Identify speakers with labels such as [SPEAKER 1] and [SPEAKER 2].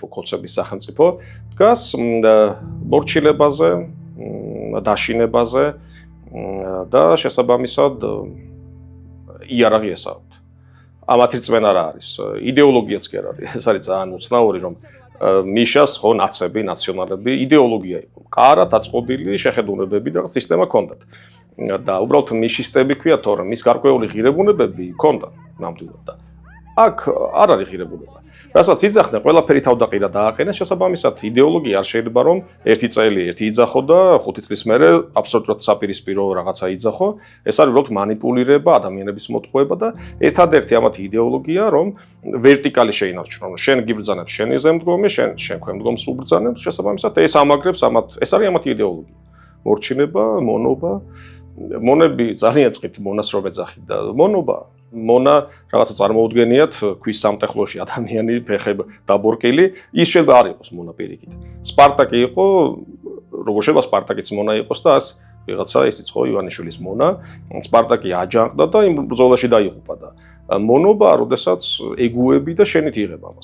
[SPEAKER 1] სახელმწიფო, კოცების სახელმწიფო დგას მორჩილებაზე, დაშინებაზე და შესაბამისად იარაღი ესაუთ. ამათი რწმენა რა არის? იდეოლოგიაც კი არ არის. ეს არის ძალიან უცნაური, რომ მიშას ხო ნაცები, ნაციონალები იდეოლოგია იყო. მყარად აწყობილი შეხედულებები და სისტემა ჰქონდათ. და უბრალოდ მიშისტები ქვია, თორემ მის გარკვეული ღირებულებები ჰქონდა ნამდვილად და აქ არ არის ღირებულება. რასაც იძახდნენ, ყველაფერი თავდაყირა დააყენეს, შესაბამისად იდეოლოგია არ შეიძლება რომ ერთი წელი ერთი იძახო და 5 წლის მერე აბსოლუტურად საპირისპირო რაღაცა იძახო. ეს არის უბრალოდ манипуლირება, ადამიანების მოტყუება და ერთადერთი ამათი იდეოლოგია, რომ ვერტიკალი შეინარჩუნო. შენ გიბრძანებ შენი ზემდგომი, შენ ქვემდგომს უბრძანებ, შესაბამისად ეს ამაგრებს ეს არის ამათი იდეოლოგია. მორჩინება, მონობა, მონები ძალიან წყით მონას რომ ეძახით და მონა რაღაცა წარმოუდგენიათ ქვის სამტეხლოში ადამიანი ფეხებ დაბორკილი ის შეიძლება არ იყოს მონა პირიქით სპარტაკი იყო როგორ შეიძლება სპარტაკიც მონა იყოს და ას ვიღაცა ისიც ხო ივანიშვილის მონა სპარტაკი აჯანყდა და იმ ბრძოლაში დაიღუპა და მონობა როდესაც ეგუები და შენით იღებ ამას